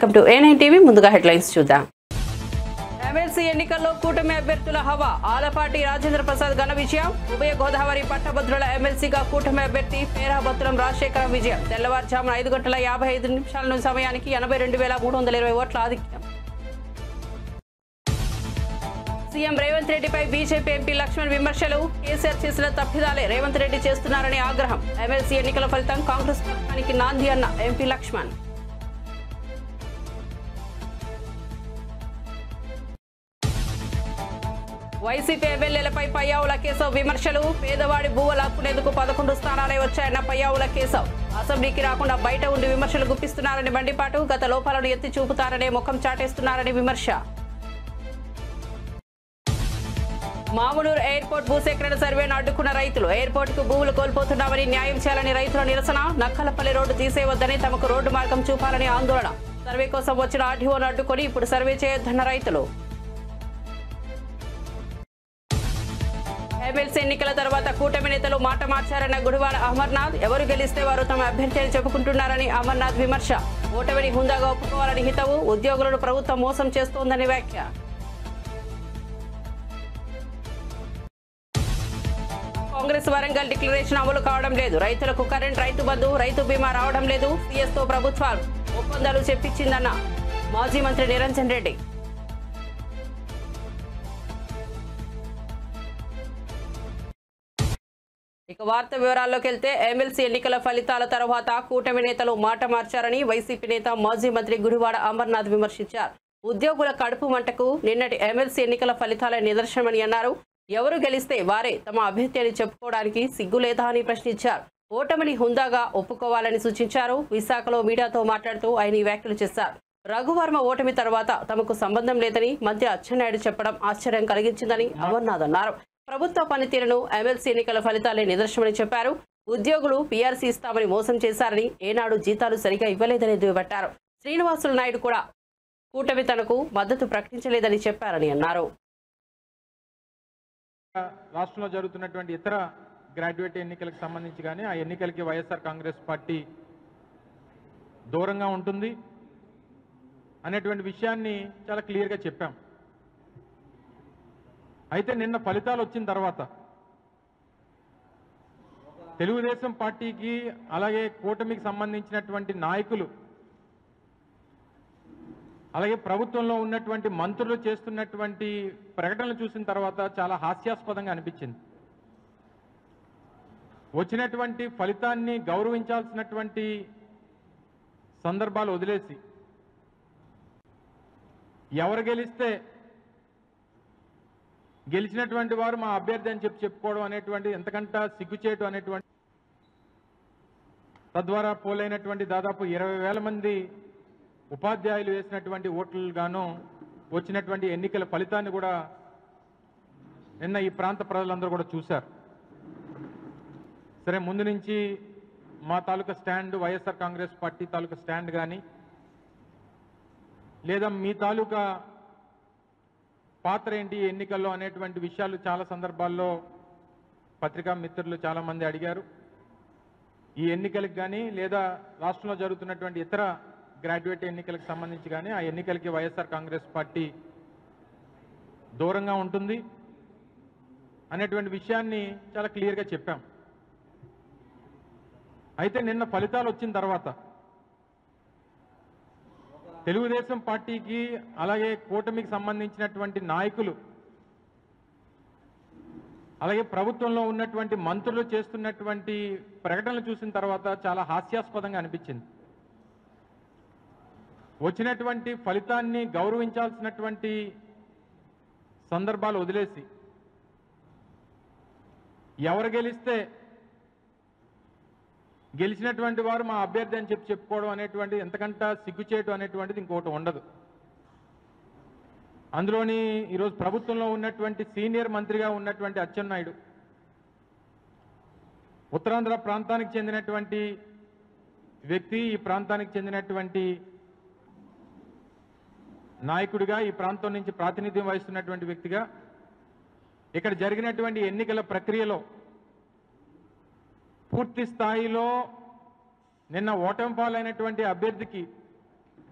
Welcome to A9 TV. ముందుగా headlines చూద్దాం. MLC ఎన్నికల్లో కూటమి అభ్యర్థుల హవా. ఆలపాటి రాజేంద్ర ప్రసాద్ ఘన విజయం. ఉభయ గోదావరి పట్టభద్రుల ఎమ్మెల్సీగా కూటమి అభ్యర్థి పేరాబత్తులం రాజశేఖరం విజయం. తెల్లవారుజామున 5:55 సమయానికి 82,320 ఓట్ల ఆధిక్యం. సీఎం రేవంత్ రెడ్డిపై బీజేపీ ఎంపీ లక్ష్మణ్ విమర్శలు. కేసీఆర్ చేసిన తప్పిదాలే రేవంత్ రెడ్డి చేస్తున్నారని ఆగ్రహం. ఎమ్మెల్సీ ఎన్నికల ఫలితం కాంగ్రెస్ పక్షానికి నాంది అన్న ఎంపీ లక్ష్మణ్. వైసీపీ ఎమ్మెల్యేలపై పయ్యావుల కేశవ్ విమర్శలు. పేదవాడి భూవ లాక్కునేందుకు 11 స్థానాలే వచ్చాయన్న పయ్యావుల కేశవ్. అసెంబ్లీకి రాకుండా బయట ఉండి విమర్శలు గుప్పిస్తున్నారని మండిపాటు. గత లోపాలను ఎత్తి చూపుతారనే ముఖం చాటేస్తున్నారని విమర్శ. మామునూరు ఎయిర్పోర్ట్ భూసేకరణ సర్వేను అడ్డుకున్న రైతులు. ఎయిర్పోర్ట్ కు భూములు కోల్పోతున్నామని న్యాయం చేయాలని రైతుల నిరసన. నక్కలపల్లి రోడ్డు తీసేయవద్దని తమకు రోడ్డు మార్గం చూపాలని ఆందోళన. సర్వే కోసం వచ్చిన ఆర్డీఓను అడ్డుకొని ఇప్పుడు సర్వే చేయొద్దన్న రైతులు. ఎమ్మెల్సీ ఎన్నికల తర్వాత కూటమి నేతలు మాట మార్చారన్న గుడివాడ అమర్నాథ్. ఎవరు గెలిస్తే వారు తమ అభ్యర్థి అని చెప్పుకుంటున్నారని అమర్నాథ్ విమర్శ. ఓటమిని హుందాగా ఒప్పుకోవాలని హితవు. ఉద్యోగులను ప్రభుత్వం మోసం చేస్తోందని వ్యాఖ్య. కాంగ్రెస్ వరంగల్ డిక్లరేషన్ అమలు కావడం లేదు. రైతులకు కరెంట్, రైతు బంధు, రైతు బీమా రావడం లేదు. సీఎస్ తో ప్రభుత్వాలు ఒప్పందాలు చెప్పించిందన్న మాజీ మంత్రి నిరంజన్ రెడ్డి. ఇక వార్త వివరాల్లోకి వెళ్తే ఎమ్మెల్సీ ఎన్నికల ఫలితాల తర్వాత కూటమి నేతలు మాట మార్చారని వైసీపీ నేత మాజీ మంత్రి గుడివాడ అమర్నాథ్ విమర్శించారు. ఉద్యోగుల కడుపు మంటకు నిన్నటి ఎమ్మెల్సీ ఎన్నికల ఫలితాల నిదర్శనమని అన్నారు. ఎవరు గెలిస్తే వారే తమ అభ్యర్థి అని చెప్పుకోవడానికి సిగ్గులేదా అని ప్రశ్నించారు. ఓటమిని హుందాగా ఒప్పుకోవాలని సూచించారు. విశాఖలో మీడియాతో మాట్లాడుతూ ఆయన ఈ వ్యాఖ్యలు చేశారు. రఘువర్మ ఓటమి తర్వాత తమకు సంబంధం లేదని మంత్రి అచ్చెన్నాయుడు చెప్పడం ఆశ్చర్యం కలిగించిందని అమర్నాథ్ అన్నారు. ప్రభుత్వ పనితీరును ఎమ్మెల్సీ ఎన్నికల ఫలితాలే నిదర్శనమని చెప్పారు. ఉద్యోగులు పీఆర్సీ ఇస్తామని మోసం చేశారని, ఏనాడు జీతాలు సరిగా ఇవ్వలేదని దుయ్యబట్టారు. శ్రీనివాసులు నాయుడు కూడా కూటమి తనకు మద్దతు ప్రకటించలేదని చెప్పారని అన్నారు. రాష్ట్రంలో జరుగుతున్నటువంటి ఇతర గ్రాడ్యుయేట్ ఎన్నికలకు సంబంధించి కానీ ఆ ఎన్నికలకి వైఎస్ఆర్ కాంగ్రెస్ పార్టీ దూరంగా ఉంటుంది అనేటువంటి విషయాన్ని చాలా క్లియర్గా చెప్పాం. అయితే నిన్న ఫలితాలు వచ్చిన తర్వాత తెలుగుదేశం పార్టీకి అలాగే కూటమికి సంబంధించినటువంటి నాయకులు అలాగే ప్రభుత్వంలో ఉన్నటువంటి మంత్రులు చేస్తున్నటువంటి ప్రకటనలు చూసిన తర్వాత చాలా హాస్యాస్పదంగా అనిపించింది. వచ్చినటువంటి ఫలితాన్ని గౌరవించాల్సినటువంటి సందర్భాలు వదిలేసి ఎవరు గెలిస్తే గెలిచినటువంటి వారు మా అభ్యర్థి అని చెప్పుకోవడం అనేటువంటి ఎంతకంటే సిగ్గుచేటు అనేటువంటి తద్వారా పోలైనటువంటి దాదాపు 20,000 మంది ఉపాధ్యాయులు వేసినటువంటి ఓట్లు గాను వచ్చినటువంటి ఎన్నికల ఫలితాన్ని కూడా నిన్న ఈ ప్రాంత ప్రజలందరూ కూడా చూశారు. సరే, ముందు నుంచి మా తాలూకా స్టాండ్, వైఎస్ఆర్ కాంగ్రెస్ పార్టీ తాలూకా స్టాండ్ కానీ లేదా మీ తాలూకా పాత్ర ఏంటి ఎన్నికల్లో అనేటువంటి విషయాలు చాలా సందర్భాల్లో పత్రికా మిత్రులు చాలామంది అడిగారు. ఈ ఎన్నికలకు కానీ లేదా రాష్ట్రంలో జరుగుతున్నటువంటి ఇతర గ్రాడ్యుయేట్ ఎన్నికలకు సంబంధించి కానీ ఆ ఎన్నికలకి వైఎస్ఆర్ కాంగ్రెస్ పార్టీ దూరంగా ఉంటుంది అనేటువంటి విషయాన్ని చాలా క్లియర్గా చెప్పాం. అయితే నిన్న ఫలితాలు వచ్చిన తర్వాత తెలుగుదేశం పార్టీకి అలాగే కూటమికి సంబంధించినటువంటి నాయకులు అలాగే ప్రభుత్వంలో ఉన్నటువంటి మంత్రులు చేస్తున్నటువంటి ప్రకటనలు చూసిన తర్వాత చాలా హాస్యాస్పదంగా అనిపించింది. వచ్చినటువంటి ఫలితాన్ని గౌరవించాల్సినటువంటి సందర్భాలు వదిలేసి ఎవరు గెలిస్తే గెలిచినటువంటి వారు మా అభ్యర్థి అని చెప్పుకోవడం అనేటువంటి ఎంతకంటే సిగ్గుచేటు అనేటువంటిది ఇంకోటి ఉండదు. అందులోని ఈరోజు ప్రభుత్వంలో ఉన్నటువంటి సీనియర్ మంత్రిగా ఉన్నటువంటి అచ్చెన్నాయుడు ఉత్తరాంధ్ర ప్రాంతానికి చెందినటువంటి వ్యక్తి, ఈ ప్రాంతానికి చెందినటువంటి నాయకుడిగా, ఈ ప్రాంతం నుంచి ప్రాతినిధ్యం వహిస్తున్నటువంటి వ్యక్తిగా ఇక్కడ జరిగినటువంటి ఎన్నికల ప్రక్రియలో పూర్తి స్థాయిలో నిన్న ఓటమి పాలైనటువంటి అభ్యర్థికి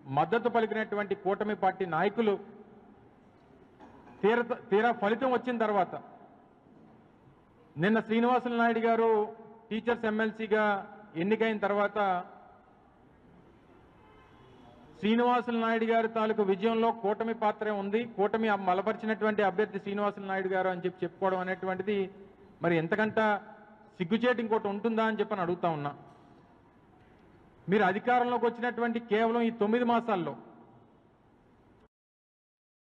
మద్దతు పలికినటువంటి కూటమి పార్టీ నాయకులు తీరా ఫలితం వచ్చిన తర్వాత నిన్న శ్రీనివాసులు నాయుడు గారు టీచర్స్ ఎమ్మెల్సీగా ఎన్నికైన తర్వాత శ్రీనివాసులు నాయుడు గారి తాలూకు విజయంలో కూటమి పాత్రే ఉంది, కూటమి బలపరిచినటువంటి అభ్యర్థి శ్రీనివాసులు నాయుడు గారు అని చెప్పుకోవడం అనేటువంటిది మరి ఎంతకంట సిగ్గుచేటు ఇంకోటి ఉంటుందా అని చెప్పని అడుగుతా ఉన్నా. మీరు అధికారంలోకి వచ్చినటువంటి కేవలం ఈ 9 మాసాల్లో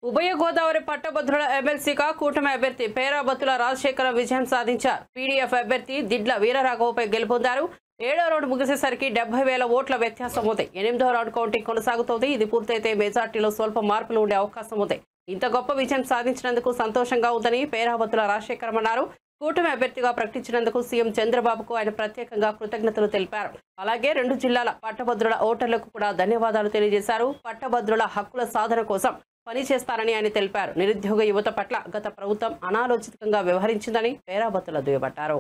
ఉభయ గోదావరి పట్టభద్రుల ఎమ్మెల్సీగా కూటమి అభ్యర్థి పేరాబత్తుల రాజశేఖర విజయం సాధించారు. పీడీఎఫ్ అభ్యర్థి దిడ్ల వీరరాఘవపై గెలుపొందారు. 7వ రౌండ్ ముగిసేసరికి 70,000 ఓట్ల వ్యత్యాసం ఉంది. 8వ రౌండ్ కౌంటింగ్ కొనసాగుతోంది. ఇది పూర్తయితే మెజార్టీలో స్వల్ప మార్పులు ఉండే అవకాశం ఉంది. ఇంత గొప్ప విజయం సాధించినందుకు సంతోషంగా ఉందని పేరాబత్తుల రాజశేఖరం అన్నారు. కూటమి అభ్యర్థిగా ప్రకటించినందుకు సీఎం చంద్రబాబుకు ఆయన ప్రత్యేకంగా కృతజ్ఞతలు తెలిపారు. అలాగే 2 జిల్లాల పట్టభద్రుల ఓటర్లకు కూడా ధన్యవాదాలు తెలియజేశారు. పట్టభద్రుల హక్కుల సాధన కోసం పనిచేస్తారని ఆయన తెలిపారు. నిరుద్యోగ యువత పట్ల గత ప్రభుత్వం అనాలోచితంగా వ్యవహరించిందని పేరాబత్తుల దుయ్యబట్టారు.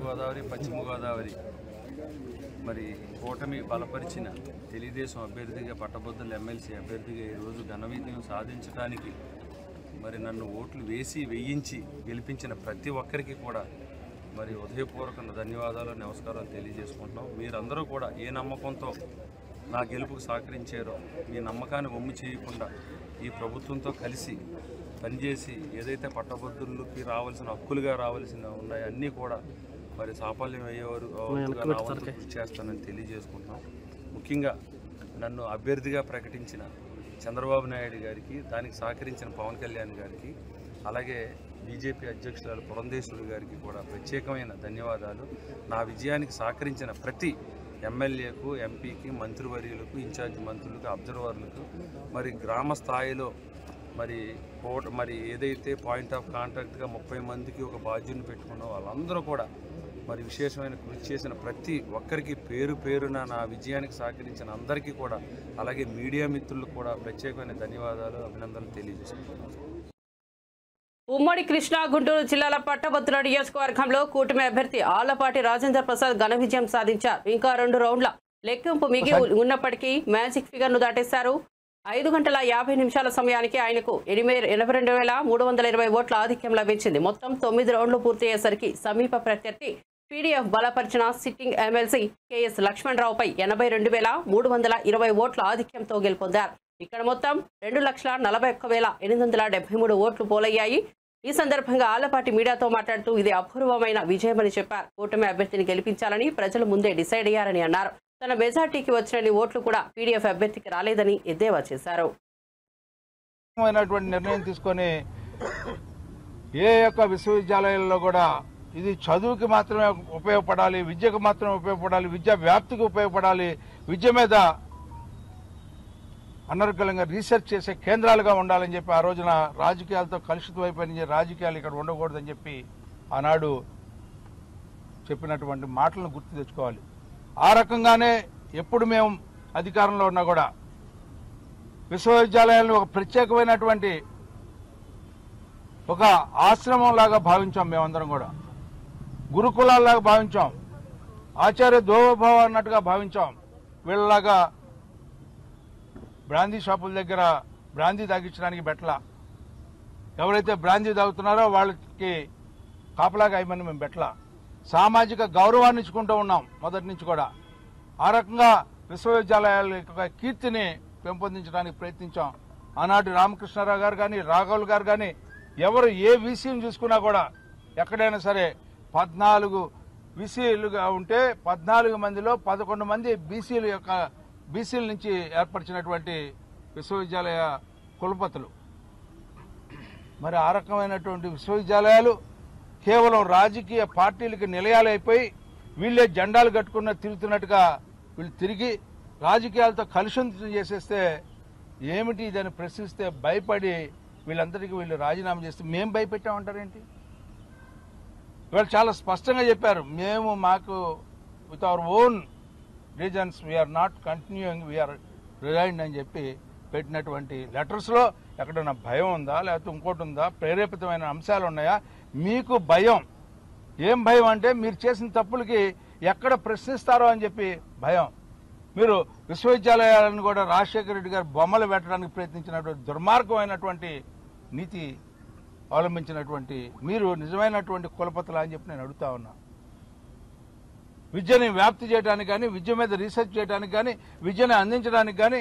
గోదావరి పశ్చిమ గోదావరి మరి కూటమి బలపరిచిన తెలుగుదేశం అభ్యర్థిగా పట్టభద్రుల ఎమ్మెల్సీ అభ్యర్థిగా ఈరోజు ఘన విజయం సాధించడానికి మరి నన్ను ఓట్లు వేయించి గెలిపించిన ప్రతి ఒక్కరికి కూడా మరి హృదయపూర్వక ధన్యవాదాలు నమస్కారాలు తెలియజేసుకుంటున్నాం. మీరందరూ కూడా ఏ నమ్మకంతో నా గెలుపుకు సహకరించారో మీ నమ్మకాన్ని వమ్ము చేయకుండా ఈ ప్రభుత్వంతో కలిసి పనిచేసి ఏదైతే పట్టభద్రులకి రావాల్సిన హక్కులుగా రావాల్సిన ఉన్నాయో అన్నీ కూడా మరి సాఫల్యం అయ్యేవారు కృషి చేస్తానని తెలియజేసుకుంటున్నాం. ముఖ్యంగా నన్ను అభ్యర్థిగా ప్రకటించిన చంద్రబాబు నాయుడు గారికి, దానికి సహకరించిన పవన్ కళ్యాణ్ గారికి, అలాగే బీజేపీ అధ్యక్షురాలు పురంధేశ్వరి గారికి కూడా ప్రత్యేకమైన ధన్యవాదాలు. నా విజయానికి సహకరించిన ప్రతి ఎమ్మెల్యేకు, ఎంపీకి, మంత్రివర్యులకు, ఇన్ఛార్జ్ మంత్రులకు, అబ్జర్వర్లకు, మరి గ్రామ స్థాయిలో మరి ఏదైతే పాయింట్ ఆఫ్ కాంటాక్ట్గా 30 మందికి ఒక బాధ్యుని పెట్టుకున్న వాళ్ళందరూ కూడా మరి విశేషమైన కృషి చేసిన ప్రతి ఒక్కరికి పేరు పేరున నా విజయానికి సహకరించిన అందరికీ కూడా, అలాగే మీడియా మిత్రులకు కూడా ప్రత్యేకమైన ధన్యవాదాలు, అభినందనలు తెలియజేస్తున్నాను. ఉమ్మడి కృష్ణా, గుంటూరు జిల్లాల పట్టభద్రుల నియోజకవర్గంలో కూటమి అభ్యర్థి ఆళ్లపాటి రాజేంద్ర ప్రసాద్ ఘన విజయం సాధించారు. ఇంకా 2 రౌండ్ల లెక్కింపు మిగిలి ఉన్నప్పటికీ మ్యాజిక్ ఫిగర్ ను దాటేశారు. 5 గంటల 50 నిమిషాల సమయానికి ఆయనకు 82,320 ఓట్ల ఆధిక్యం లభించింది. మొత్తం 9 రౌండ్లు పూర్తయ్యేసరికి సమీప ప్రత్యర్థి పీడీఎఫ్ బలపరిచిన సిట్టింగ్ ఎమ్మెల్సీ కేఎస్ లక్ష్మణరావుపై 82,320 ఓట్ల ఆధిక్యంతో గెలుపొందారు. ఇక్కడ మొత్తం 2,41,873 ఓట్లు పోలయ్యాయి. ఈ సందర్భంగా ఆళ్లపాటి మీడియాతో మాట్లాడుతూ ఇది అపూర్వమైన విజయమని చెప్పారు. కూటమి అభ్యర్థిని గెలిపించాలని ప్రజలు ముందే డిసైడ్ అయ్యారని అన్నారు. తన మెజార్టీకి వచ్చిన ఓట్లు కూడా పీడీఎఫ్ అభ్యర్థికి రాలేదని ఎద్దేవా చేశారు. నిర్ణయం తీసుకొని ఏ యొక్క విశ్వవిద్యాలయాల్లో కూడా ఇది చదువుకి మాత్రమే ఉపయోగపడాలి, విద్యకు మాత్రమే ఉపయోగపడాలి, విద్యా వ్యాప్తికి ఉపయోగపడాలి, విద్య మీద అనర్గళంగా రీసెర్చ్ చేసే కేంద్రాలుగా ఉండాలని చెప్పి ఆ రోజున రాజకీయాలతో కలుషితమైపోయిన రాజకీయాలు ఇక్కడ ఉండకూడదని చెప్పి ఆనాడు చెప్పినటువంటి మాటలను గుర్తు తెచ్చుకోవాలి. ఆ రకంగానే ఎప్పుడు మేము అధికారంలో ఉన్నా కూడా విశ్వవిద్యాలయాలను ఒక ప్రత్యేకమైనటువంటి ఒక ఆశ్రమం లాగా భావించాం. మేమందరం కూడా గురుకులాల్లాగా భావించాం, ఆచార్య దోభావ అన్నట్టుగా భావించాం. వీళ్ళలాగా బ్రాందీ షాపుల దగ్గర బ్రాందీ తాగించడానికి బెట్ల, ఎవరైతే బ్రాందీ తాగుతున్నారో వాళ్ళకి కాపలాగా అయ్యమని మేము బెట్ల, సామాజిక గౌరవాన్ని ఇచ్చుకుంటూ ఉన్నాం మొదటి నుంచి కూడా. ఆ రకంగా విశ్వవిద్యాలయాల యొక్క కీర్తిని పెంపొందించడానికి ప్రయత్నించాం. ఆనాటి రామకృష్ణారావు గారు కానీ, రాఘవులు గారు కానీ, ఎవరు ఏ వీసీని చూసుకున్నా కూడా ఎక్కడైనా సరే 14 వీసీలుగా ఉంటే 14 మందిలో 11 మంది బీసీల నుంచి ఏర్పరిచినటువంటి విశ్వవిద్యాలయ కులపతులు. మరి ఆ రకమైనటువంటి విశ్వవిద్యాలయాలు కేవలం రాజకీయ పార్టీలకి నిలయాలైపోయి వీళ్ళే జెండాలు కట్టుకున్న తిరుగుతున్నట్టుగా వీళ్ళు తిరిగి రాజకీయాలతో కలుషితం చేసేస్తే ఏమిటి ఇదని ప్రశ్నిస్తే భయపడి వీళ్ళందరికీ వీళ్ళు రాజీనామా చేస్తే మేము భయపెట్టామంటారేంటి? వీళ్ళు చాలా స్పష్టంగా చెప్పారు, మేము మాకు with our own reasons we are not continuing, we are resigned అని చెప్పి పెట్టినటువంటి లెటర్స్లో ఎక్కడైనా భయం ఉందా, లేకపోతే ఇంకోటి ఉందా, ప్రేరేపితమైన అంశాలు ఉన్నాయా? మీకు భయం ఏం భయం అంటే మీరు చేసిన తప్పులకి ఎక్కడ ప్రశ్నిస్తారో అని చెప్పి భయం. మీరు విశ్వవిద్యాలయాలను కూడా రాజశేఖర రెడ్డి గారు బొమ్మలు పెట్టడానికి ప్రయత్నించినటువంటి దుర్మార్గమైనటువంటి నీతి అవలంబించినటువంటి మీరు నిజమైనటువంటి కులపతులు అని చెప్పి నేను అడుగుతా ఉన్నా. విద్యని వ్యాప్తి చేయడానికి కానీ, విద్య మీద రీసెర్చ్ చేయడానికి కానీ, విద్యను అందించడానికి కానీ.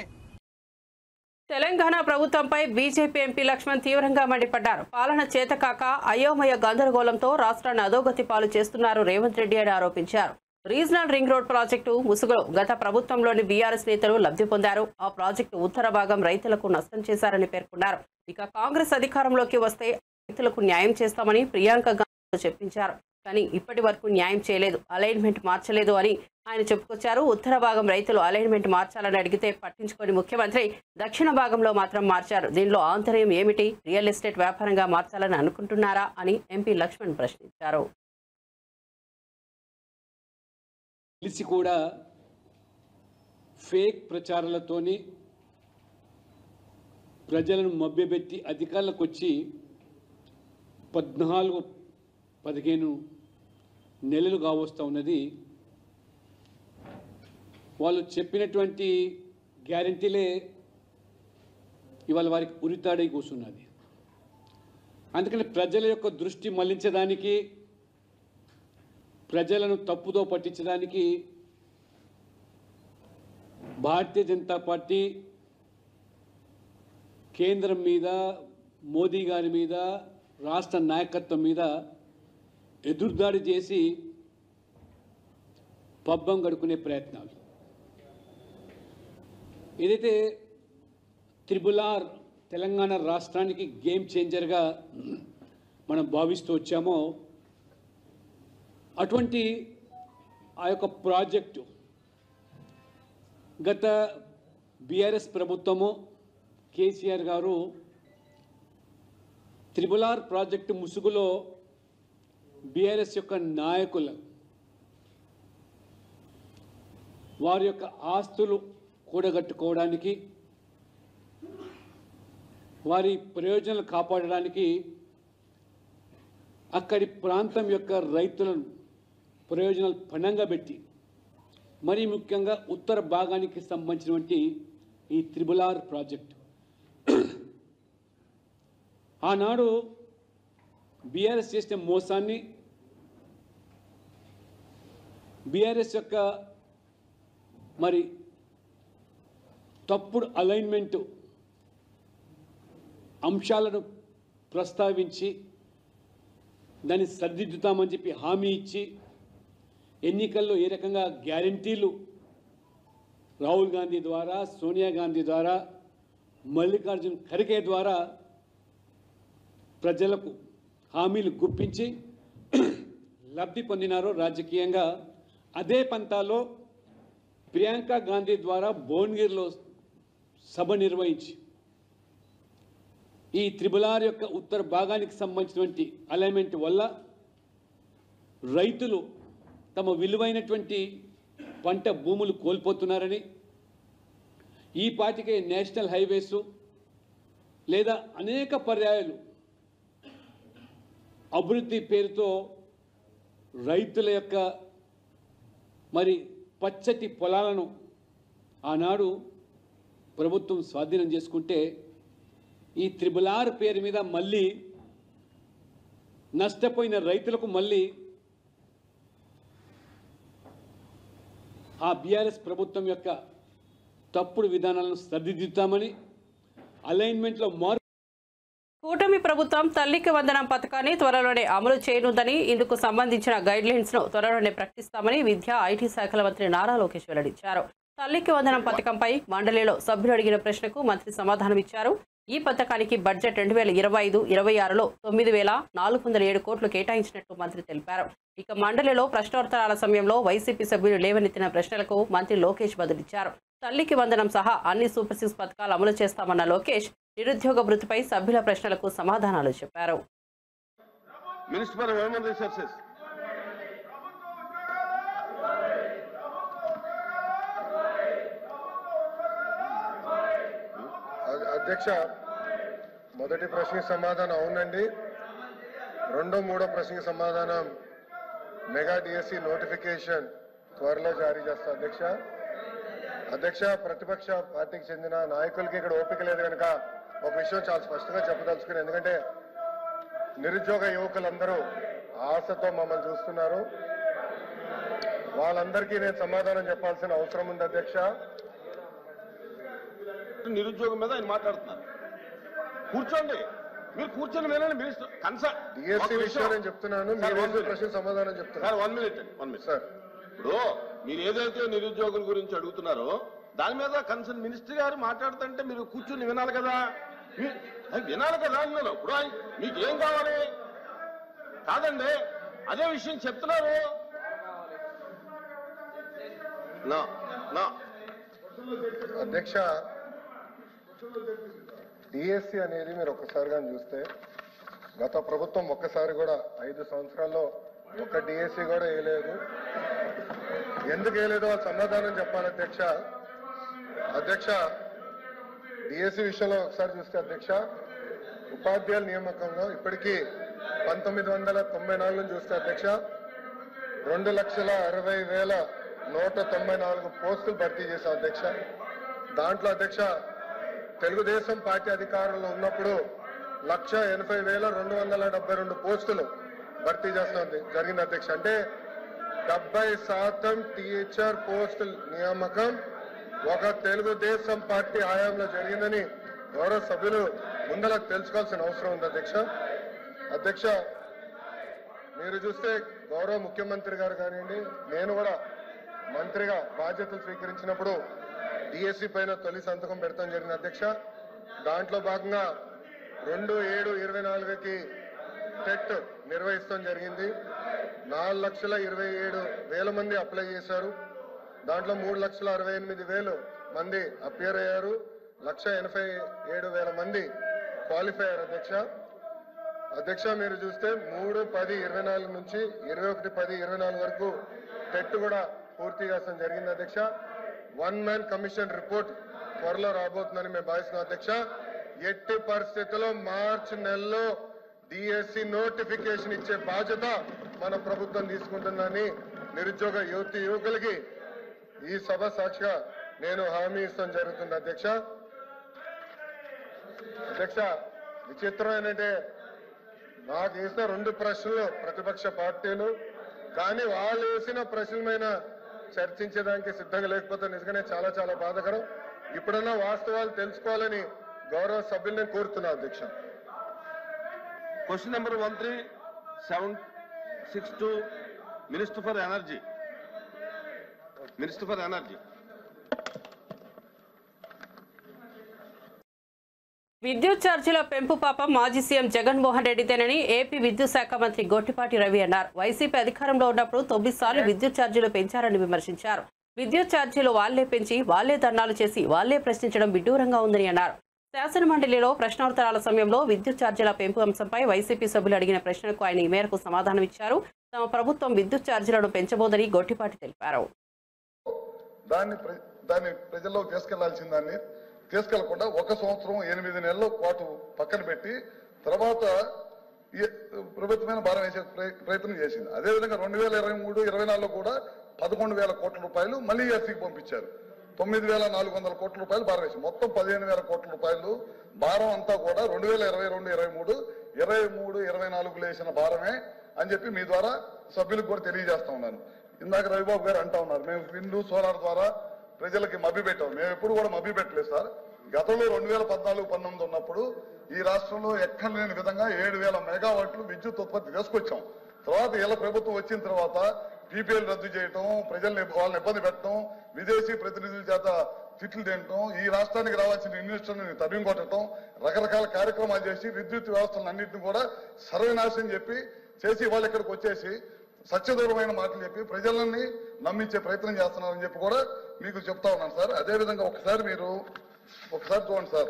తెలంగాణ ప్రభుత్వంపై బీజేపీ ఎంపీ లక్ష్మణ్ తీవ్రంగా మండిపడ్డారు. పాలన చేతకాక అయోమయ గందరగోళంతో రాష్ట్రాన్ని అధోగతి పాలు చేస్తున్నారు రేవంత్ రెడ్డి అని ఆరోపించారు. రీజనల్ రింగ్ రోడ్ ప్రాజెక్టు ముసుగులో గత ప్రభుత్వంలోని బీఆర్ఎస్ నేతలు లబ్ధి పొందారు. ఆ ప్రాజెక్టు ఉత్తర భాగం రైతులకు నష్టం చేశారని పేర్కొన్నారు. ఇక కాంగ్రెస్ అధికారంలోకి వస్తే రైతులకు న్యాయం చేస్తామని ప్రియాంక గాంధీ చెప్పించారు. కానీ ఇప్పటి వరకు న్యాయం చేయలేదు, అలైన్మెంట్ మార్చలేదు అని ఆయన చెప్పుకొచ్చారు. ఉత్తర భాగం రైతులు అలైన్మెంట్ మార్చాలని అడిగితే పట్టించుకొని ముఖ్యమంత్రి దక్షిణ భాగంలో మాత్రం మార్చారు. దీనిలో ఆంతర్యం ఏమిటి? రియల్ ఎస్టేట్ వ్యాపారంగా మార్చాలని అనుకుంటున్నారా అని ఎంపీ లక్ష్మణ్ ప్రశ్నించారు. తెలిసి కూడా ఫేక్ ప్రచారాలతోని ప్రజలను మభ్యపెట్టి అధికారులకు వచ్చి 14-15 నెలలు కావస్తూ ఉన్నది. వాళ్ళు చెప్పినటువంటి గ్యారంటీలే ఇవాళ వారికి ఉరితాడై కూర్చున్నది. అందుకని ప్రజల యొక్క దృష్టి మళ్లించడానికి, ప్రజలను తప్పుదో పట్టించడానికి భారతీయ జనతా పార్టీ కేంద్రం మీద, మోదీ గారి మీద, రాష్ట్ర నాయకత్వం మీద ఎదురుదాడి చేసి పబ్బం గడుకునే ప్రయత్నాలు. ఏదైతే త్రిబుల్-ఆర్ తెలంగాణ రాష్ట్రానికి గేమ్ చేంజర్గా మనం భావిస్తూ వచ్చామో, అటువంటి ఆ యొక్క ప్రాజెక్టు గత బీఆర్ఎస్ ప్రభుత్వము కేసీఆర్ గారు త్రిబుల్-ఆర్ ప్రాజెక్టు ముసుగులో బీఆర్ఎస్ యొక్క నాయకుల వారి యొక్క ఆస్తులు కూడగట్టుకోవడానికి, వారి ప్రయోజనాలు కాపాడడానికి అక్కడి ప్రాంతం యొక్క రైతులను ప్రయోజనాలు పణంగా పెట్టి, మరీ ముఖ్యంగా ఉత్తర భాగానికి సంబంధించినటువంటి ఈ త్రిబుల్-ఆర్ ప్రాజెక్టు ఆనాడు బీఆర్ఎస్ చేసిన మోసాన్ని, బీఆర్ఎస్ యొక్క మరి తప్పుడు అలైన్మెంట్ అంశాలను ప్రస్తావించి దాన్ని సరిదిద్దుతామని చెప్పి హామీ ఇచ్చి ఎన్నికల్లో ఏ రకంగా గ్యారంటీలు రాహుల్ గాంధీ ద్వారా, సోనియా గాంధీ ద్వారా, మల్లికార్జున్ ఖర్గే ద్వారా ప్రజలకు హామీలు గుప్పించి లబ్ధి పొందినారో రాజకీయంగా, అదే పంతాలో ప్రియాంక గాంధీ ద్వారా భువనగిరిలో సభ నిర్వహించి ఈ త్రిబుల్-ఆర్ యొక్క ఉత్తర భాగానికి సంబంధించినటువంటి అలైన్మెంట్ వల్ల రైతులు తమ విలువైనటువంటి పంట భూములు కోల్పోతున్నారని, ఈ పాటికే నేషనల్ హైవేసు లేదా అనేక పర్యాయాలు అభివృద్ధి పేరుతో రైతుల యొక్క మరి పచ్చటి పొలాలను ఆనాడు ప్రభుత్వం స్వాధీనం చేసుకుంటే, ఈ త్రిబుల్-ఆర్ పేరు మీద మళ్ళీ నష్టపోయిన రైతులకు మళ్ళీ ఆ బీఆర్ఎస్ ప్రభుత్వం యొక్క తప్పుడు విధానాలను సరిదిద్దుతామని, అలైన్మెంట్లో మార్పు. కూటమి ప్రభుత్వం తల్లికి వందనం పథకాన్ని త్వరలోనే అమలు చేయనుందని, ఇందుకు సంబంధించిన గైడ్లైన్స్ ను త్వరలోనే ప్రకటిస్తామని విద్యా, ఐటీ శాఖల మంత్రి నారా లోకేష్ వెల్లడించారు. తల్లికి వందనం పథకంపై మండలిలో సభ్యులు అడిగిన ప్రశ్నకు మంత్రి సమాధానమిచ్చారు. ఈ పథకానికి బడ్జెట్ 2025-26లో 9,407 కోట్లు కేటాయించినట్లు మంత్రి తెలిపారు. ఇక మండలిలో ప్రశ్నోత్తరాల సమయంలో వైసీపీ సభ్యులు లేవనెత్తిన ప్రశ్నలకు మంత్రి లోకేష్ బదులిచ్చారు. తల్లికి వందనం సహా అన్ని సూపర్ సిక్స్ పథకాలు అమలు చేస్తామన్న లోకేష్ నిరుద్యోగ వృత్తిపై సభ్యుల ప్రశ్నలకు సమాధానాలు చెప్పారు. అధ్యక్ష, మొదటి ప్రశ్నకి సమాధానం అవునండి. రెండో మూడో ప్రశ్నకి సమాధానం మెగా డిఎస్సి నోటిఫికేషన్ త్వరలో జారీ చేస్తా అధ్యక్ష. అధ్యక్ష, ప్రతిపక్ష పార్టీకి చెందిన నాయకులకి ఇక్కడ ఓపిక లేదు కనుక ఒక విషయం చాలా స్పష్టంగా చెప్పదలుచుకుని, ఎందుకంటే నిరుద్యోగ యువకులందరూ ఆశతో మమ్మల్ని చూస్తున్నారు. వాళ్ళందరికీ నేను సమాధానం చెప్పాల్సిన అవసరం ఉంది అధ్యక్ష. నిరుద్యోగం మీద ఆయన మాట్లాడుతున్నారు. కూర్చోండి, మీరు కూర్చొని వినండి. మినిస్టర్ డిఎస్సీ విషయం నేను చెప్తున్నాను, మీరు ప్రశ్న సమాధానం చెప్తున్నారు. 1 minute సార్. ఇప్పుడు మీరు ఏదైతే నిరుద్యోగుల గురించి అడుగుతున్నారో దాని మీద కన్సర్న్ మినిస్టర్ గారు మాట్లాడుతుంటే మీరు కూర్చొని వినాలి కదా. వినాలి కదా అన్నాను. ఇప్పుడు మీకు ఏం కావాలి? కాదండి, అదే విషయం చెప్తున్నారు. అధ్యక్ష, డిఎస్సి అనేది మీరు ఒక్కసారిగా చూస్తే గత ప్రభుత్వం ఒక్కసారి కూడా 5 సంవత్సరాల్లో ఒక్క డిఎస్సి కూడా వేయలేదు. ఎందుకు వేయలేదో వాళ్ళు సమాధానం చెప్పాలి అధ్యక్ష. అధ్యక్ష, డిఎస్సి విషయంలో ఒకసారి చూస్తే అధ్యక్ష, ఉపాధ్యాయుల నియామకంలో ఇప్పటికీ 1994 చూస్తే అధ్యక్ష 2,60,194 పోస్టులు భర్తీ చేశాం అధ్యక్ష. దాంట్లో అధ్యక్ష తెలుగుదేశం పార్టీ అధికారంలో ఉన్నప్పుడు 1,80,272 పోస్టులు భర్తీ చేస్తాం జరిగింది అధ్యక్ష. అంటే 70% టీచర్ పోస్టుల నియామకం ఒక తెలుగుదేశం పార్టీ హయాంలో జరిగిందని గౌరవ సభ్యులు ముందర తెలుసుకోవాల్సిన అవసరం ఉంది అధ్యక్ష. అధ్యక్ష, మీరు చూస్తే గౌరవ ముఖ్యమంత్రి గారు కానివ్వండి, నేను కూడా మంత్రిగా బాధ్యతలు స్వీకరించినప్పుడు డిఎస్సి పైన తొలి సంతకం పెడతాం జరిగింది అధ్యక్ష. దాంట్లో భాగంగా 2/7/24కి టెట్ నిర్వహిస్తాం జరిగింది. 4,27,000 మంది అప్లై చేశారు. దాంట్లో 3,68,000 మంది అపియర్ అయ్యారు. 1,87,000 మంది క్వాలిఫై అయ్యారు అధ్యక్ష. అధ్యక్ష, మీరు చూస్తే 3/10/24 నుంచి 21/10/24 వరకు టెట్ కూడా పూర్తి చేస్తాం జరిగింది అధ్యక్ష. 1 మ్యాన్ కమిషన్ రిపోర్ట్ త్వరలో రాబోతుందని మేము భావిస్తున్నాం అధ్యక్ష. ఎట్టి పరిస్థితుల్లో మార్చి నెలలో డిఎస్సి నోటిఫికేషన్ ఇచ్చే బాధ్యత మన ప్రభుత్వం తీసుకుంటుందని నిరుద్యోగ యువకులకి ఈ సభ సాక్షిగా నేను హామీ ఇస్తాం జరుగుతుంది అధ్యక్ష. అధ్యక్ష, విచిత్రం ఏంటంటే నాకు వేసిన 2 ప్రశ్నలు ప్రతిపక్ష పార్టీలు, కానీ వాళ్ళు వేసిన ప్రశ్నల మీద చర్చించడానికి సిద్ధంగా లేకపోతే నిజంగానే చాలా చాలా బాధాకరం. ఇప్పుడన్నా వాస్తవాలు తెలుసుకోవాలని గౌరవ సభ్యులను కోరుతున్నా అధ్యక్ష. Question number 13762 minister for energy. విద్యుత్ ఛార్జీల పెంపు పాపం మాజీ సీఎం జగన్మోహన్ రెడ్డితేనని ఏపీ విద్యుత్ శాఖ మంత్రి గొట్టిపాటి రవి అన్నారు. వైసీపీ అధికారంలో ఉన్నప్పుడు 9 సార్లు విద్యుత్ ఛార్జీలు పెంచారని విమర్శించారు. విద్యుత్ ఛార్జీలు వాళ్లే పెంచి వాళ్లే ధర్నాలు చేసి వాళ్లే ప్రశ్నించడం విడ్డూరంగా ఉందని అన్నారు. శాసనమండలిలో ప్రశ్నోత్తరాల సమయంలో విద్యుత్ ఛార్జీల పెంపు అంశంపై వైసీపీ సభ్యులు అడిగిన ప్రశ్నకు ఆయన ఈ మేరకు సమాధానమిచ్చారు. తమ ప్రభుత్వం విద్యుత్ ఛార్జీలను పెంచబోదని గొట్టిపాటి తెలిపారు. దాన్ని ప్రజల్లోకి తీసుకెళ్లాల్సిన దాన్ని తీసుకెళ్లకుండా 1 సంవత్సరం 8 నెలల పాటు పక్కన పెట్టి తర్వాత ప్రభుత్వమైన భారం వేసే ప్రయత్నం చేసింది. అదేవిధంగా 2023-24లో కూడా 11,000 కోట్ల రూపాయలు మళ్ళీ ఎస్సీకి పంపించారు. 9,400 కోట్ల రూపాయలు భారం వేసి మొత్తం 15,000 కోట్ల రూపాయలు భారం అంతా కూడా 2022-23 వేసిన భారమే అని చెప్పి మీ ద్వారా సభ్యులకు కూడా తెలియజేస్తా ఉన్నాను. ఇందాక రవిబాబు గారు అంటా ఉన్నారు మేము విండు సోలార్ ద్వారా ప్రజలకి మభ్య పెట్టాం. మేము ఎప్పుడు కూడా మభ్య పెట్టలేదు సార్. గతంలో 2014-19 ఉన్నప్పుడు ఈ రాష్ట్రంలో ఎక్కడ లేని విధంగా 7,000 మెగావాట్లు విద్యుత్ ఉత్పత్తి తీసుకొచ్చాం. తర్వాత ఇలా ప్రభుత్వం వచ్చిన తర్వాత పీపీఎల్ రద్దు చేయటం, వాళ్ళని ఇబ్బంది పెట్టడం, విదేశీ ప్రతినిధుల చేత తిట్లు తినటం, ఈ రాష్ట్రానికి రావాల్సిన ఇన్వెస్టర్ని తరిమి కొట్టడం, రకరకాల కార్యక్రమాలు చేసి విద్యుత్ వ్యవస్థలన్నింటినీ కూడా సర్వనాశనం చేసి వాళ్ళు ఇక్కడికి వచ్చేసి సత్యదూరమైన మాటలు చెప్పి ప్రజలని నమ్మించే ప్రయత్నం చేస్తున్నారని చెప్పి కూడా మీకు చెప్తా ఉన్నాను సార్. అదేవిధంగా ఒకసారి చూడండి సార్,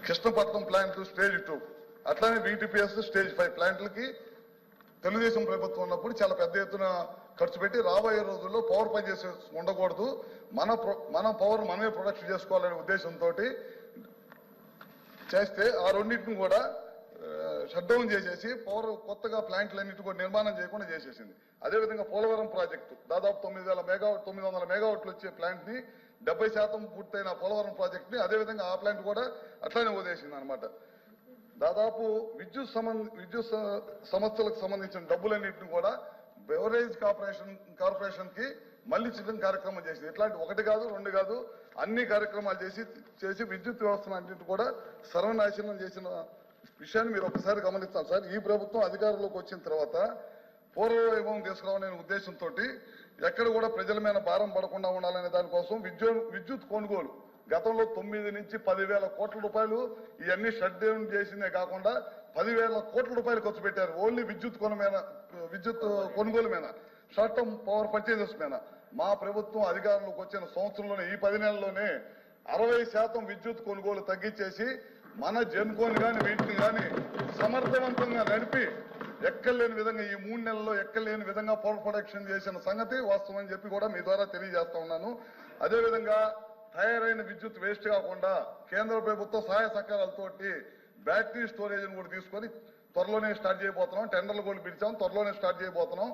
కృష్ణపట్నం ప్లాంట్ స్టేజ్ 2 అట్లానే BTPS స్టేజ్ 5 ప్లాంట్లకి తెలుగుదేశం ప్రభుత్వం ఉన్నప్పుడు చాలా పెద్ద ఎత్తున ఖర్చు పెట్టి రాబోయే రోజుల్లో పవర్ పనిచేసే ఉండకూడదు, మన పవర్ మనమే ప్రొడక్షన్ చేసుకోవాలనే ఉద్దేశంతో చేస్తే ఆ రెండింటిని కూడా షట్ డౌన్ చేసేసి కొత్తగా ప్లాంట్లన్నిటి కూడా నిర్మాణం చేయకుండా చేసేసింది. అదేవిధంగా పోలవరం ప్రాజెక్టు దాదాపు 900 మెగావాట్లు వచ్చే ప్లాంట్ ని 70% పూర్తయిన పోలవరం ప్రాజెక్ట్ ని అదేవిధంగా ఆ ప్లాంట్ కూడా అట్లానే వదిలేసింది అనమాట. దాదాపు విద్యుత్ సంస్థలకు సంబంధించిన డబ్బులన్నింటిని కూడా బెవరేజ్ కార్పొరేషన్ కి మళ్ళీ చిన్న కార్యక్రమం చేసింది. ఇట్లాంటి 1 కాదు 2 కాదు అన్ని కార్యక్రమాలు చేసి విద్యుత్ వ్యవస్థను అన్నింటి కూడా సర్వనాశనం చేసిన విషయాన్ని మీరు ఒకసారి గమనిస్తాం సార్. ఈ ప్రభుత్వం అధికారంలోకి వచ్చిన తర్వాత పూర్వవైభవం తీసుకురావాలనే ఉద్దేశంతో ఎక్కడ కూడా ప్రజల మీద భారం పడకుండా ఉండాలనే దానికోసం విద్యుత్ కొనుగోలు గతంలో 9 నుంచి 10,000 కోట్ల రూపాయలు ఇవన్నీ షట్ డౌన్ చేసిందే కాకుండా 10,000 కోట్ల రూపాయలు ఖర్చు పెట్టారు ఓన్లీ విద్యుత్ కొనుగోలు మీద, షార్ట్ టర్మ్ పవర్ పర్చేజెస్ మీద. మా ప్రభుత్వం అధికారంలోకి వచ్చిన సంవత్సరంలోనే ఈ 10 నెలల్లోనే 60% విద్యుత్ కొనుగోలు తగ్గించేసి మన జెన్కోని కానీ వీటిని కానీ సమర్థవంతంగా నడిపి ఎక్కలేని విధంగా ఈ 3 నెలల్లో ఎక్కలేని విధంగా పవర్ ప్రొడక్షన్ చేసిన సంగతి వాస్తవం అని చెప్పి కూడా మీ ద్వారా తెలియజేస్తా ఉన్నాను. అదేవిధంగా తయారైన విద్యుత్ వేస్ట్ కాకుండా కేంద్ర ప్రభుత్వ సహాయ సహకారాలతోటి బ్యాటరీ స్టోరేజ్ కూడా తీసుకొని త్వరలోనే స్టార్ట్ చేయబోతున్నాం. టెండర్లు కూడా పిలిచాం, త్వరలోనే స్టార్ట్ చేయబోతున్నాం.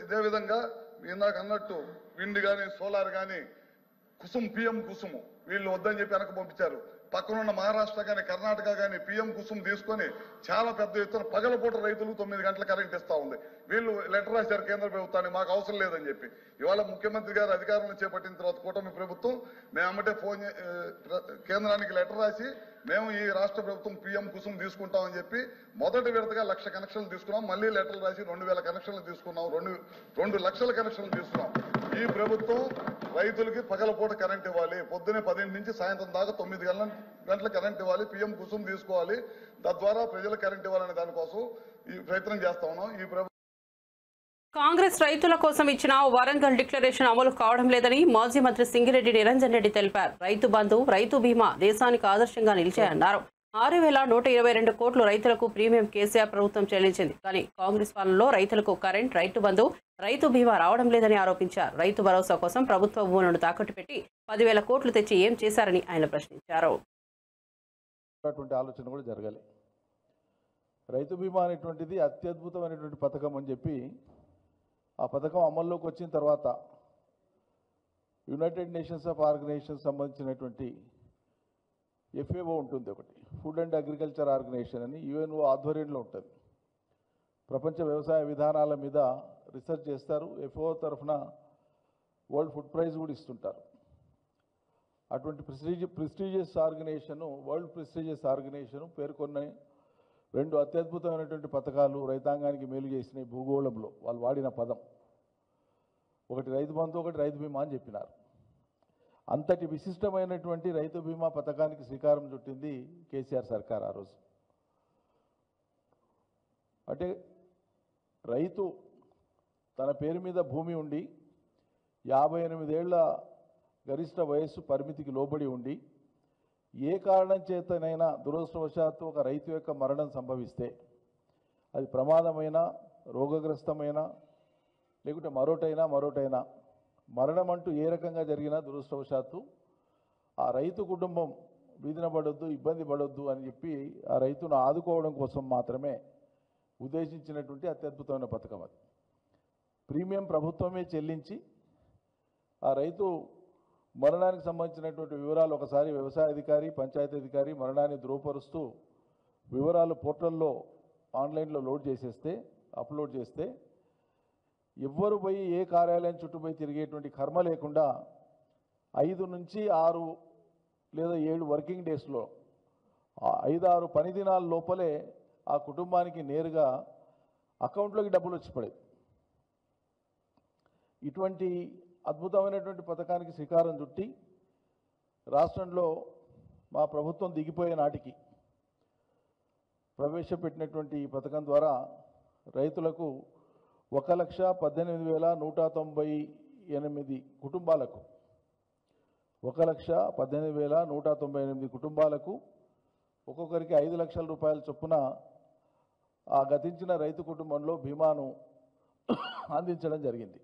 ఇదే విధంగా ఇందాక అన్నట్టు విండ్ కానీ సోలార్ కానీ పిఎం కుసుమ్ వీళ్ళు వద్దని చెప్పి వెనక పంపించారు. పక్కనున్న మహారాష్ట్ర కానీ కర్ణాటక కానీ పిఎం కుసుమ్ తీసుకొని చాలా పెద్ద ఎత్తున పగలపూట రైతులు 9 గంటల కరెంట్ ఇస్తా ఉంది. వీళ్ళు లెటర్ రాశారు కేంద్ర ప్రభుత్వానికి మాకు అవసరం లేదని చెప్పి. ఇవాళ ముఖ్యమంత్రి గారు అధికారంలో చేపట్టిన తర్వాత కూటమి ప్రభుత్వం మేము అమ్మటే కేంద్రానికి లెటర్ రాసి మేము ఈ రాష్ట్ర ప్రభుత్వం పిఎం కుసుమ్ తీసుకుంటామని చెప్పి మొదటి విడతగా 1,00,000 కనెక్షన్లు తీసుకున్నాం. మళ్ళీ లెటర్ రాసి 2,000 కనెక్షన్లు తీసుకున్నాం. 2 లక్షల కనెక్షన్లు తీసుకున్నాం. ఈ ప్రభుత్వం రైతులకి పగలపూట కరెంట్ ఇవ్వాలి, పొద్దునే 10 నుంచి సాయంత్రం దాకా 9 గంటల కరెంట్ ఇవ్వాలి, పిఎం కుసుమ్ తీసుకోవాలి, తద్వారా ప్రజలకు కరెంట్ ఇవ్వాలనే దానికోసం ఈ ప్రయత్నం చేస్తా ఉన్నాం. ఈ కాంగ్రెస్ రైతుల కోసం ఇచ్చిన వరంగల్ డిక్లరేషన్ అమలు కావడం లేదని మాజీ మంత్రి సింగిరెడ్డి నిరంజన్ రెడ్డి తెలిపారు. రైతు బంధు, రైతు బీమా దేశానికి ఆదర్శంగా నిలిచాయన్నారు. 6,122 కోట్లు రైతులకు ప్రీమియం కేసీఆర్ ప్రభుత్వం చెల్లించింది. కానీ కాంగ్రెస్ పాలనలో రైతులకు కరెంట్, రైతు బంధు, రైతు బీమా రావడం లేదని ఆరోపించారు. రైతు భరోసా కోసం ప్రభుత్వ భూములను తాకట్టు పెట్టి 10,000 కోట్లు తెచ్చి ఏం చేశారని ఆయన ప్రశ్నించారు. ఆలోచన కూడా జరగాలి. రైతు బీమా అనేటువంటిది అత్యద్భుతమైనటువంటి పథకం అని చెప్పి ఆ పథకం అమల్లోకి వచ్చిన తర్వాత యునైటెడ్ నేషన్స్ ఆఫ్ ఆర్గనైజేషన్ సంబంధించినటువంటి FAO ఉంటుంది, ఒకటి ఫుడ్ అండ్ అగ్రికల్చర్ ఆర్గనైజేషన్ అని UNO ఆధ్వర్యంలో ఉంటుంది. ప్రపంచ వ్యవసాయ విధానాల మీద రీసెర్చ్ చేస్తారు. FAO తరఫున వరల్డ్ ఫుడ్ ప్రైజ్ కూడా ఇస్తుంటారు. అటువంటి prestigious organisation, world prestigious organisation పేర్కొన్న 2 అత్యద్భుతమైనటువంటి పథకాలు రైతాంగానికి మేలు చేసిన భూగోళంలో వాళ్ళు వాడిన పదం, ఒకటి రైతు బంధు, ఒకటి రైతు బీమా అని చెప్పినారు. అంతటి విశిష్టమైనటువంటి రైతు బీమా పథకానికి శ్రీకారం చుట్టింది కేసీఆర్ సర్కార్ ఆ రోజు. అంటే రైతు తన పేరు మీద భూమి ఉండి 58 ఏళ్ల గరిష్ట వయస్సు పరిమితికి లోబడి ఉండి ఏ కారణం చేతనైనా దురదృష్టవశాత్తు ఒక రైతు యొక్క మరణం సంభవిస్తే అది ప్రమాదమైన, రోగగ్రస్తమైన, లేకుంటే మరోటైనా మరణం అంటూ ఏ రకంగా జరిగినా దురదృష్టవశాత్తు ఆ రైతు కుటుంబం వీధిన పడొద్దు, ఇబ్బంది పడొద్దు అని చెప్పి ఆ రైతును ఆదుకోవడం కోసం మాత్రమే ఉద్దేశించినటువంటి అత్యద్భుతమైన పథకం అది. ప్రీమియం ప్రభుత్వమే చెల్లించి ఆ రైతు మరణానికి సంబంధించినటువంటి వివరాలు ఒకసారి వ్యవసాయ అధికారి, పంచాయతీ అధికారి మరణాన్ని ధృవపరుస్తూ వివరాలు పోర్టల్లో ఆన్లైన్లో అప్లోడ్ చేస్తే ఎవ్వరు పోయి ఏ కార్యాలయం చుట్టూ పోయి తిరిగేటువంటి కర్మ లేకుండా 5 నుంచి 6 లేదా 7 వర్కింగ్ డేస్లో 5-6 పని దినాల లోపలే ఆ కుటుంబానికి నేరుగా అకౌంట్లోకి డబ్బులు వచ్చి పడేది. ఇటువంటి అద్భుతమైనటువంటి పథకానికి శ్రీకారం చుట్టి రాష్ట్రంలో మా ప్రభుత్వం దిగిపోయే నాటికి ప్రవేశపెట్టినటువంటి ఈ పథకం ద్వారా రైతులకు 1,18,198 కుటుంబాలకు 1,18,198 కుటుంబాలకు ఒక్కొక్కరికి 5 లక్షల రూపాయల చొప్పున ఆ గతించిన రైతు కుటుంబంలో బీమాను అందించడం జరిగింది.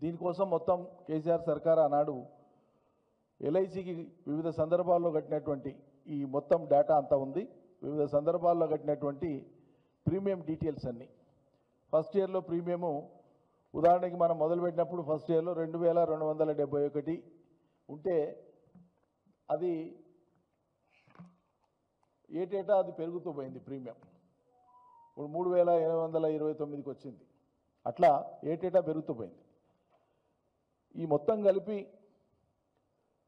దీనికోసం మొత్తం కేసీఆర్ సర్కార్ ఆనాడు LICకి వివిధ సందర్భాల్లో కట్టినటువంటి ఈ మొత్తం డేటా అంతా ఉంది. వివిధ సందర్భాల్లో కట్టినటువంటి ప్రీమియం డీటెయిల్స్ అన్నీ. ఫస్ట్ ఇయర్లో ప్రీమియము ఉదాహరణకి మనం మొదలుపెట్టినప్పుడు ఫస్ట్ ఇయర్లో 2271 ఉంటే అది ఏటేటా అది పెరుగుతూ పోయింది ప్రీమియం. ఇప్పుడు 3829కి వచ్చింది. అట్లా ఏటేటా పెరుగుతూ పోయింది. ఈ మొత్తం కలిపి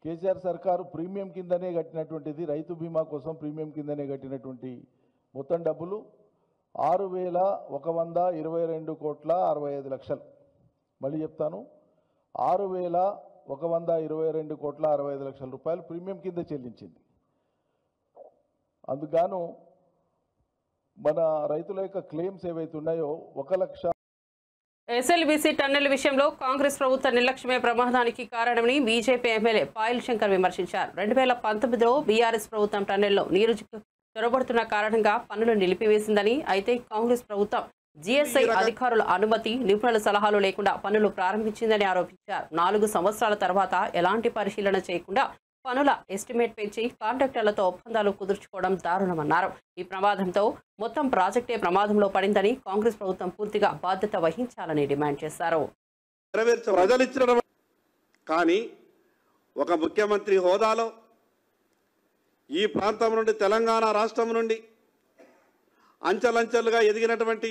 కేసీఆర్ సర్కారు ప్రీమియం కిందనే కట్టినటువంటిది, రైతు బీమా కోసం ప్రీమియం కిందనే కట్టినటువంటి మొత్తం డబ్బులు 6122,65,00,000. మళ్ళీ చెప్తాను, 6122,65,00,000 రూపాయలు ప్రీమియం కింద చెల్లించింది. అందుకు మన రైతుల యొక్క క్లెయిమ్స్ ఏవైతే ఉన్నాయో 1,00,000. ఎస్ఎల్బీసీ టన్నెల్ విషయంలో కాంగ్రెస్ ప్రభుత్వ నిర్లక్ష్యమే ప్రమాదానికి కారణమని బీజేపీ ఎమ్మెల్యే పాయల్ శంకర్ విమర్శించారు. 2019లో బీఆర్ఎస్ ప్రభుత్వం టన్నెల్లో నీరు చొరబడుతున్న కారణంగా పనులు నిలిపివేసిందని, అయితే కాంగ్రెస్ ప్రభుత్వం జీఎస్ఐ అధికారుల అనుమతి, నిపుణుల సలహాలు లేకుండా పనులు ప్రారంభించిందని ఆరోపించారు. 4 సంవత్సరాల తర్వాత ఎలాంటి పరిశీలన చేయకుండా పనుల ఎస్టిమేట్ పెంచి కాంట్రాక్టర్లతో ఒప్పందాలు కుదుర్చుకోవడం దారుణమన్నారు. ఈ ప్రమాదంతో మొత్తం ప్రాజెక్టే ప్రమాదంలో పడిందని, కాంగ్రెస్ ప్రభుత్వం పూర్తిగా బాధ్యత వహించాలని డిమాండ్ చేశారు. కానీ ఒక ముఖ్యమంత్రి హోదాలో ఈ ప్రాంతం నుండి, తెలంగాణ రాష్ట్రం నుండి అంచెలంచెలుగా ఎదిగినటువంటి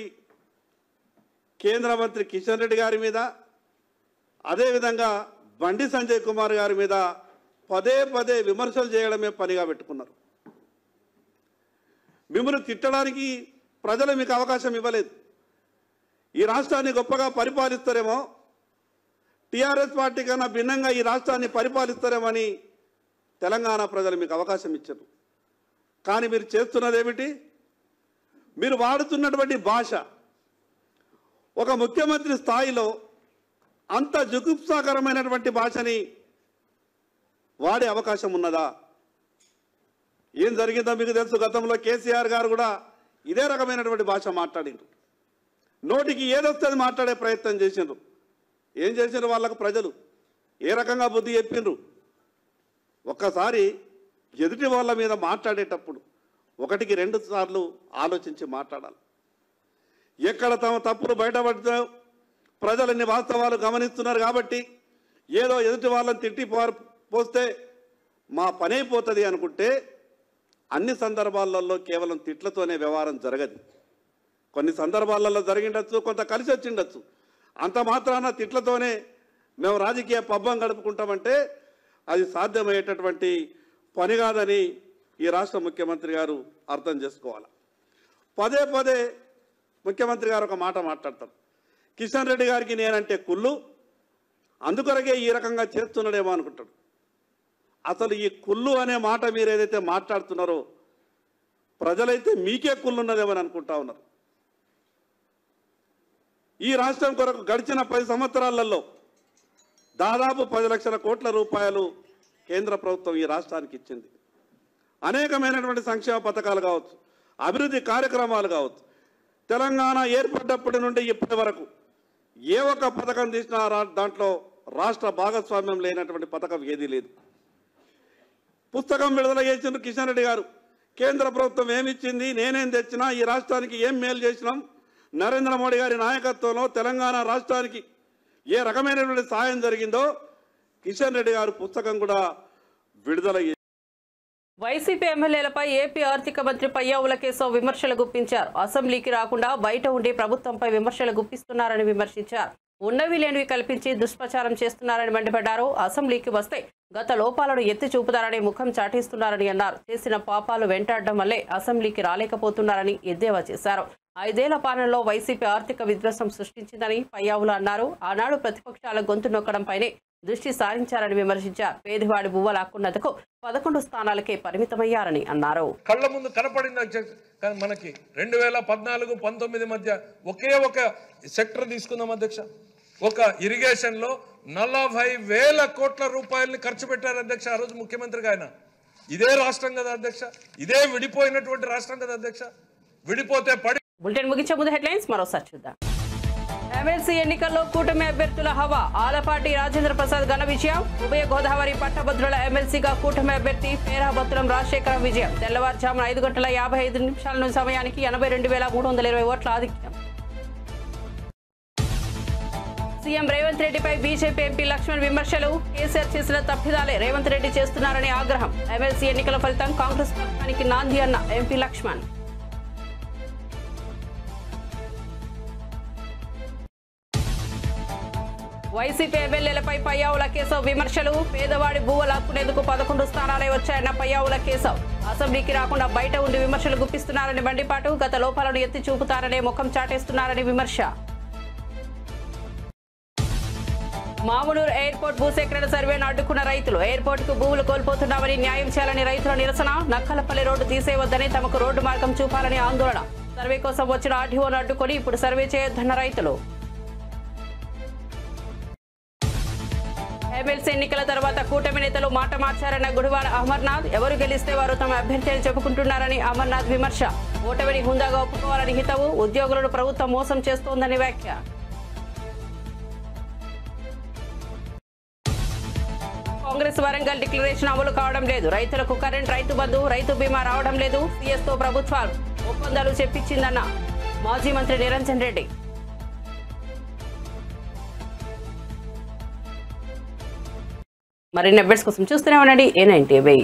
కేంద్ర మంత్రి కిషన్ రెడ్డి గారి మీద, అదేవిధంగా బండి సంజయ్ కుమార్ గారి మీద పదే పదే విమర్శలు చేయడమే పనిగా పెట్టుకున్నారు. మిమ్మల్ని తిట్టడానికి ప్రజలు మీకు అవకాశం ఇవ్వలేదు. ఈ రాష్ట్రాన్ని గొప్పగా పరిపాలిస్తారేమో, టీఆర్ఎస్ పార్టీ కన్నా భిన్నంగా ఈ రాష్ట్రాన్ని పరిపాలిస్తారేమని తెలంగాణ ప్రజలు మీకు అవకాశం ఇచ్చారు. కానీ మీరు చేస్తున్నది ఏమిటి? మీరు వాడుతున్నటువంటి భాష ఒక ముఖ్యమంత్రి స్థాయిలో అంత జుగుప్సాకరమైనటువంటి భాషని వాడే అవకాశం ఉన్నదా? ఏం జరిగిందో మీకు తెలుసు. గతంలో కేసీఆర్ గారు కూడా ఇదే రకమైనటువంటి భాష మాట్లాడిండ్రు. నోటికి ఏదొస్తే అది మాట్లాడే ప్రయత్నం చేసిండ్రు. ఏం చేసిండ్రు? వాళ్ళకు ప్రజలు ఏ రకంగా బుద్ధి చెప్పిండ్రు? ఒక్కసారి ఎదుటి వాళ్ళ మీద మాట్లాడేటప్పుడు 1కి 2 సార్లు ఆలోచించి మాట్లాడాలి. ఎక్కడ తమ తప్పులు బయటపడితే ప్రజలన్ని వాస్తవాలు గమనిస్తున్నారు కాబట్టి ఏదో ఎదుటి వాళ్ళని తిట్టి పోస్తే మా పని అయిపోతుంది అనుకుంటే అన్ని సందర్భాలలో కేవలం తిట్లతోనే వ్యవహారం జరగదు. కొన్ని సందర్భాలలో జరిగిండొచ్చు, కొంత కలిసి వచ్చిండొచ్చు. అంత మాత్రాన తిట్లతోనే మేము రాజకీయ పబ్బం గడుపుకుంటామంటే అది సాధ్యమయ్యేటటువంటి పని కాదని ఈ రాష్ట్ర ముఖ్యమంత్రి గారు అర్థం చేసుకోవాలి. పదే పదే ముఖ్యమంత్రి గారు ఒక మాట మాట్లాడతారు. కిషన్ రెడ్డి గారికి నేనంటే కుళ్ళు, అందుకొరకే ఈ రకంగా చేస్తున్నాడేమో అనుకుంటాడు. అసలు ఈ కుళ్ళు అనే మాట మీరు ఏదైతే మాట్లాడుతున్నారో ప్రజలైతే మీకే కుళ్ళున్నదేమని అనుకుంటా ఉన్నారు. ఈ రాష్ట్రం కొరకు గడిచిన 10 సంవత్సరాలలో దాదాపు 10 లక్షల కోట్ల రూపాయలు కేంద్ర ప్రభుత్వం ఈ రాష్ట్రానికి ఇచ్చింది. అనేకమైనటువంటి సంక్షేమ పథకాలు కావచ్చు, అభివృద్ధి కార్యక్రమాలు కావచ్చు. తెలంగాణ ఏర్పడ్డప్పటి నుండి ఇప్పటి వరకు ఏ ఒక్క పథకం తీసినా దాంట్లో రాష్ట్ర భాగస్వామ్యం లేనటువంటి పథకం ఏదీ లేదు. పుస్తకం విడుదల చేసిన కిషన్ రెడ్డి గారు కేంద్ర ప్రభుత్వం ఏమిచ్చింది, నేనేం తెచ్చినా, ఈ రాష్ట్రానికి ఏం మేలు చేసినాం, నరేంద్ర మోడీ గారి నాయకత్వంలో తెలంగాణ రాష్ట్రానికి ఏ రకమైనటువంటి సాయం జరిగిందో కిషన్ రెడ్డి గారు పుస్తకం కూడా విడుదల చేశారు. వైసీపీ ఎమ్మెల్యేలపై ఏపీ ఆర్థిక మంత్రి పయ్యావుల కేశవ్ విమర్శలు గుప్పించారు. అసెంబ్లీకి రాకుండా బయట ఉండి ప్రభుత్వంపై విమర్శలు గుప్పిస్తున్నారని విమర్శించారు. ఉన్నవి లేనివి కల్పించి దుష్ప్రచారం చేస్తున్నారని మండిపడ్డారు. అసెంబ్లీకి వస్తే గత లోపాలను ఎత్తి చూపుతారని ముఖం చాటేస్తున్నారని అన్నారు. చేసిన పాపాలు వెంటాడడం వల్లే అసెంబ్లీకి రాలేకపోతున్నారని ఎద్దేవా చేశారు. 5 ఏళ్ల పాలనలో వైసీపీ ఆర్థిక విధ్వంసం సృష్టించిందని పయ్యావులు అన్నారు. ఆనాడు ప్రతిపక్షాల గొంతు నొక్కడంపైనే దృష్టి సారించారని విమర్శించారు. పేదవాడి బువ్వలాక్కున్నందుకు 11 స్థానాలకే పరిమితమయ్యారని అన్నారు. కళ్ళ ముందు కనపడింది మనకి 2014-19 మధ్య ఒకే ఒక సెక్టర్ తీసుకుందాం అధ్యక్ష. ఒక ఇరిగేషన్ లో 40,000 కోట్ల రూపాయలని ఖర్చు పెట్టారు అధ్యక్ష ఆ రోజు ముఖ్యమంత్రిగా ఆయన. ఇదే రాష్ట్రం కదా అధ్యక్ష, ఇదే విడిపోయినటువంటి రాష్ట్రం కదా అధ్యక్ష. విడిపోతే బులెటిన్ ముగించే ముందు హెడ్లైన్స్ మరోసారి చూద్దాం. ఎమ్మెల్సీ ఎన్నికల్లో కూటమి అభ్యర్థుల హవా. ఆలపాటి రాజేంద్ర ప్రసాద్ ఘన విజయం. ఉభయ గోదావరి పట్టభద్రుల ఎమ్మెల్సీగా కూటమి అభ్యర్థి పేరాబత్తులం రాజశేఖరం విజయం. తెల్లవారుజామున 5:55 సమయానికి 82,320 ఓట్ల ఆధిక్యం. సీఎం రేవంత్ రెడ్డిపై బీజేపీ ఎంపీ లక్ష్మణ్ విమర్శలు. కేసీఆర్ చేసిన తప్పిదాలే రేవంత్ రెడ్డి చేస్తున్నారని ఆగ్రహం. ఎమ్మెల్సీ ఎన్నికల ఫలితం కాంగ్రెస్ పక్షానికి నాంది అన్న ఎంపీ లక్ష్మణ్. వైసీపీ ఎమ్మెల్యేలపై పయ్యావుల కేశవ్ విమర్శలు. పేదవాడి భూవ లాక్కునేందుకు 11 స్థానాలే వచ్చాయన్న పయ్యావుల కేశవ్. అసెంబ్లీకి రాకుండా బయట ఉండి విమర్శలు గుప్పిస్తున్నారని మండిపాటు. గత లోపాలను ఎత్తి చూపుతారనే ముఖం చాటేస్తున్నారని విమర్శ. మామునూరు ఎయిర్పోర్ట్ భూసేకరణ సర్వేను అడ్డుకున్న రైతులు. ఎయిర్పోర్టుకు భూములు కోల్పోతున్నామని న్యాయం చేయాలని రైతుల నిరసన. నక్కలపల్లి రోడ్డు తీసేయవద్దని తమకు రోడ్డు మార్గం చూపాలని ఆందోళన. సర్వే కోసం వచ్చిన ఆర్డీఓను అడ్డుకొని ఇప్పుడు సర్వే చేయొద్దన్న రైతులు. ఎమ్మెల్సీ ఎన్నికల తర్వాత కూటమి నేతలు మాట మార్చారన్న గుడివాడ అమర్నాథ్. ఎవరు గెలిస్తే వారు తమ అభ్యర్థి అని చెప్పుకుంటున్నారని అమర్నాథ్ విమర్శ. ఓటమిని హుందాగా ఒప్పుకోవాలని హితవు. ఉద్యోగులను ప్రభుత్వం మోసం చేస్తోందని వ్యాఖ్య. కాంగ్రెస్ వరంగల్ డిక్లరేషన్ అమలు కావడం లేదు. రైతులకు కరెంట్, రైతు బంధు, రైతు బీమా రావడం లేదు. సీఎస్తో ప్రభుత్వాలు ఒప్పందాలు చెప్పించిందన్న మాజీ మంత్రి నిరంజన్ రెడ్డి. మరిన్ని అప్డేట్స్ కోసం చూస్తూనే ఉండండి A90.